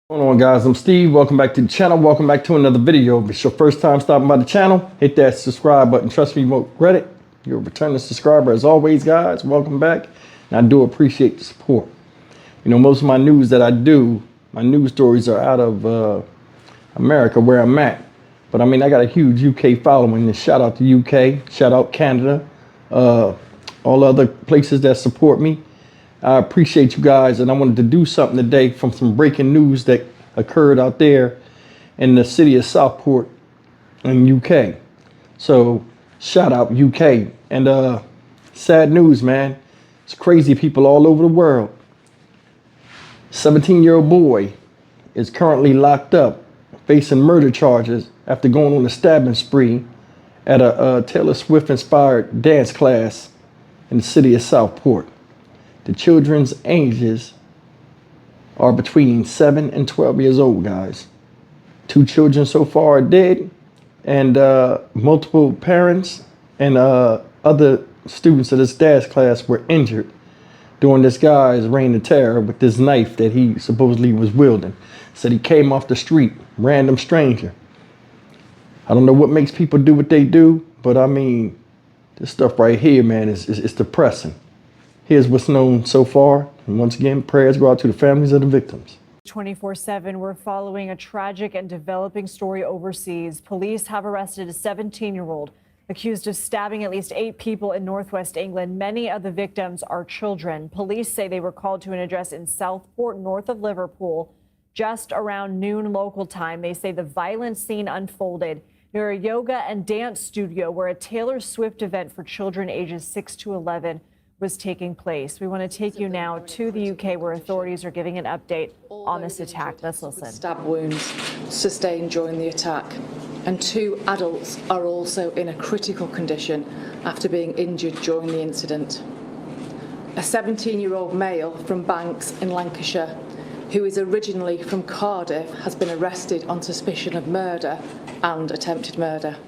What's going on, guys? I'm Steve. Welcome back to the channel. Welcome back to another video. If it's your first time stopping by the channel, hit that subscribe button. Trust me, you won't regret it. You're a returning subscriber as always, guys. Welcome back. And I do appreciate the support. You know, most of my news that I do, my news stories are out of America, where I'm at. But I mean, I got a huge UK following. And shout out to UK, shout out Canada, all other places that support me. I appreciate you guys, and I wanted to do something today from some breaking news that occurred out there in the city of Southport in UK. So shout out UK. And sad news, man. It's crazy people all over the world. 17-year-old boy is currently locked up facing murder charges after going on a stabbing spree at a Taylor Swift inspired dance class in the city of Southport. The children's ages are between 7 and 12 years old, guys. 2 children so far are dead, and multiple parents and other students of this dance class were injured during this guy's reign of terror with this knife that he supposedly was wielding. Said he came off the street, random stranger. I don't know what makes people do what they do, but I mean, this stuff right here, man, is depressing. Here's what's known so far. And once again, prayers go out to the families of the victims. 24/7, we're following a tragic and developing story overseas. Police have arrested a 17-year-old accused of stabbing at least 8 people in northwest England. Many of the victims are children. Police say they were called to an address in Southport, north of Liverpool, just around noon local time. They say the violent scene unfolded near a yoga and dance studio where a Taylor Swift event for children ages 6 to 11 was taking place. We want to take you now to the UK, where authorities are giving an update on this attack. Let's listen. Stab wounds sustained during the attack, and 2 adults are also in a critical condition after being injured during the incident. A 17-year-old male from Banks in Lancashire, who is originally from Cardiff, has been arrested on suspicion of murder and attempted murder,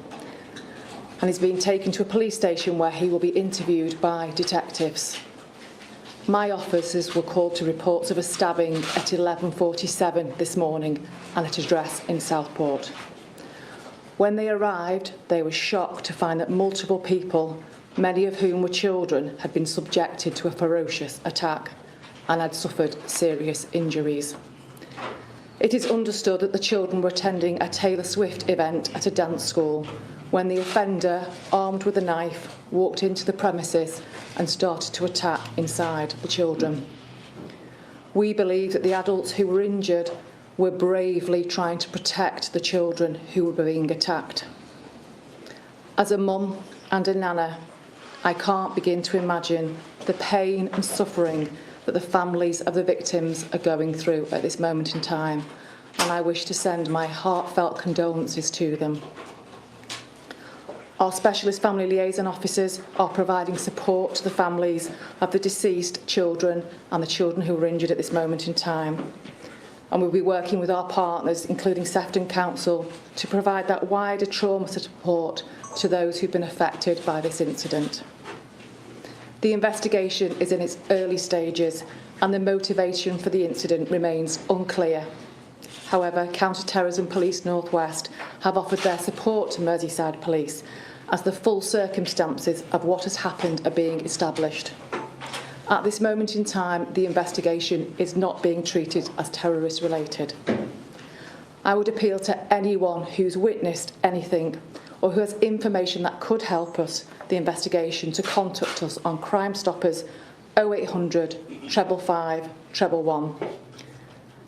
and is being taken to a police station where he will be interviewed by detectives. My officers were called to reports of a stabbing at 11:47 this morning and at an address in Southport. When they arrived, they were shocked to find that multiple people, many of whom were children, had been subjected to a ferocious attack and had suffered serious injuries. It is understood that the children were attending a Taylor Swift event at a dance school when the offender, armed with a knife, walked into the premises and started to attack inside the children. We believe that the adults who were injured were bravely trying to protect the children who were being attacked. As a mum and a nana, I can't begin to imagine the pain and suffering that the families of the victims are going through at this moment in time, and I wish to send my heartfelt condolences to them. Our specialist family liaison officers are providing support to the families of the deceased children and the children who were injured at this moment in time. And we'll be working with our partners, including Sefton Council, to provide that wider trauma support to those who've been affected by this incident. The investigation is in its early stages and the motivation for the incident remains unclear. However, Counter-Terrorism Police North West have offered their support to Merseyside Police as the full circumstances of what has happened are being established. At this moment in time, the investigation is not being treated as terrorist-related. I would appeal to anyone who's witnessed anything or who has information that could help us, the investigation, to contact us on Crime Stoppers 0800 555 111.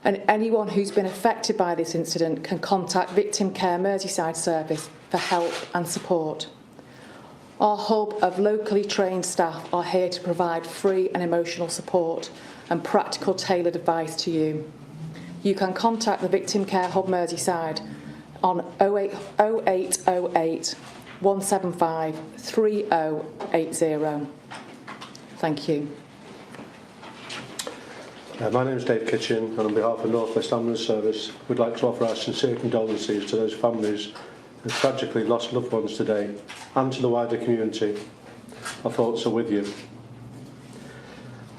And anyone who's been affected by this incident can contact Victim Care Merseyside Service for help and support. Our hub of locally trained staff are here to provide free and emotional support and practical tailored advice to you. You can contact the Victim Care Hub Merseyside on 0808 175 3080. Thank you. My name is Dave Kitchen, and on behalf of North West Ambulance Service, we'd like to offer our sincere condolences to those families who tragically lost loved ones today, and to the wider community. Our thoughts are with you.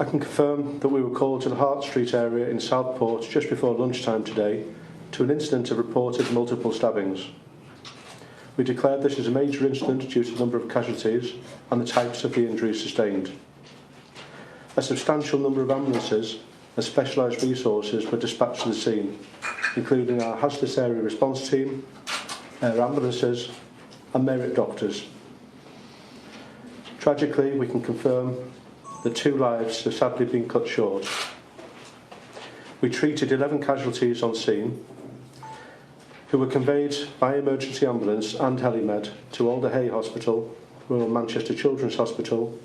I can confirm that we were called to the Hart Street area in Southport just before lunchtime today to an incident of reported multiple stabbings. We declared this as a major incident due to the number of casualties and the types of the injuries sustained. A substantial number of ambulances and specialised resources were dispatched to the scene, including our hazardous area response team, air ambulances and merit doctors. Tragically, we can confirm that 2 lives have sadly been cut short. We treated 11 casualties on scene, who were conveyed by emergency ambulance and helimed to Alder Hay Hospital, Royal Manchester Children's Hospital,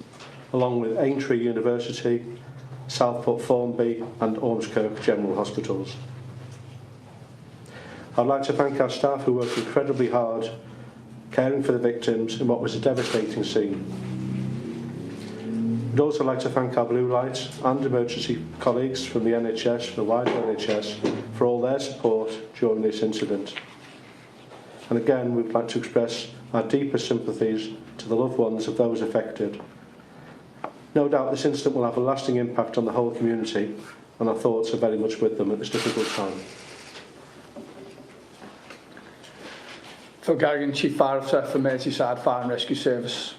along with Aintree University, Southport Formby and Ormskirk General Hospitals. I'd like to thank our staff who worked incredibly hard caring for the victims in what was a devastating scene. I'd also like to thank our Blue Light and emergency colleagues from the NHS, the wider NHS, for all their support during this incident. And again, we'd like to express our deepest sympathies to the loved ones of those affected. No doubt this incident will have a lasting impact on the whole community, and our thoughts are very much with them at this difficult time. Phil Garrigan, Chief Fire Officer for Merseyside Fire and Rescue Service.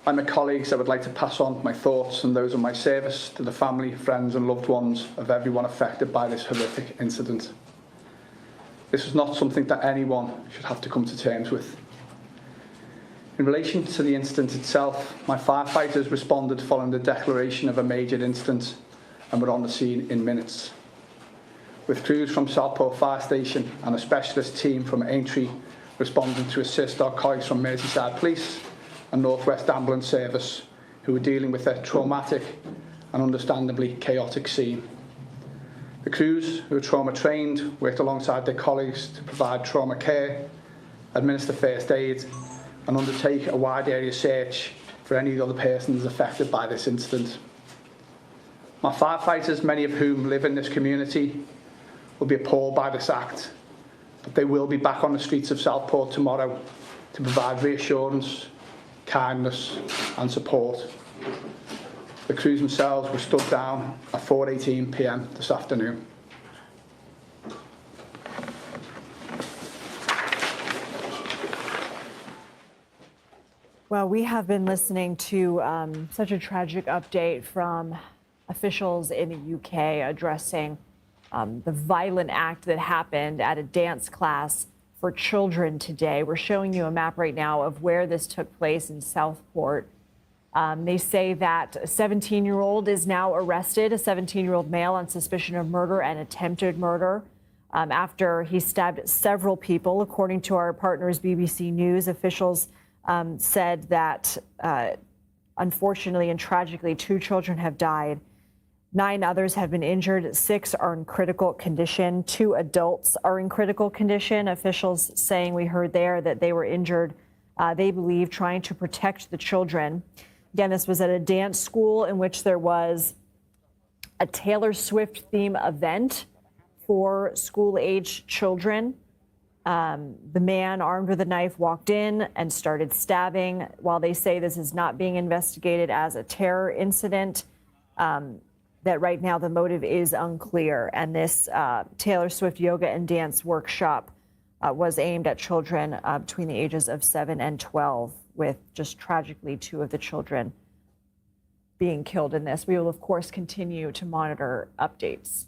And my colleagues, I would like to pass on my thoughts and those of my service to the family, friends and loved ones of everyone affected by this horrific incident. This is not something that anyone should have to come to terms with. In relation to the incident itself, my firefighters responded following the declaration of a major incident and were on the scene in minutes. With crews from Southport Fire Station and a specialist team from Aintree responding to assist our colleagues from Merseyside Police and North West Ambulance Service, who were dealing with a traumatic and understandably chaotic scene. The crews, who are trauma trained, worked alongside their colleagues to provide trauma care, administer first aid and undertake a wide area search for any other persons affected by this incident. My firefighters, many of whom live in this community, will be appalled by this act, but they will be back on the streets of Southport tomorrow to provide reassurance, kindness and support. The crews themselves were stood down at 4:18 p.m. this afternoon. Well, we have been listening to such a tragic update from officials in the UK addressing the violent act that happened at a dance class for children today. We're showing you a map right now of where this took place in Southport. They say that a 17-year-old is now arrested, a 17-year-old male on suspicion of murder and attempted murder after he stabbed several people. According to our partners, BBC News, officials said that unfortunately and tragically, 2 children have died. 9 others have been injured. 6 are in critical condition. 2 adults are in critical condition. Officials saying, we heard there, that they were injured, they believe, trying to protect the children. Again, this was at a dance school in which there was a Taylor Swift theme event for school-aged children. The man armed with a knife walked in and started stabbing. While they say this is not being investigated as a terror incident, that right now the motive is unclear. And this Taylor Swift yoga and dance workshop was aimed at children between the ages of 7 and 12, with just tragically 2 of the children being killed in this. We will, of course, continue to monitor updates.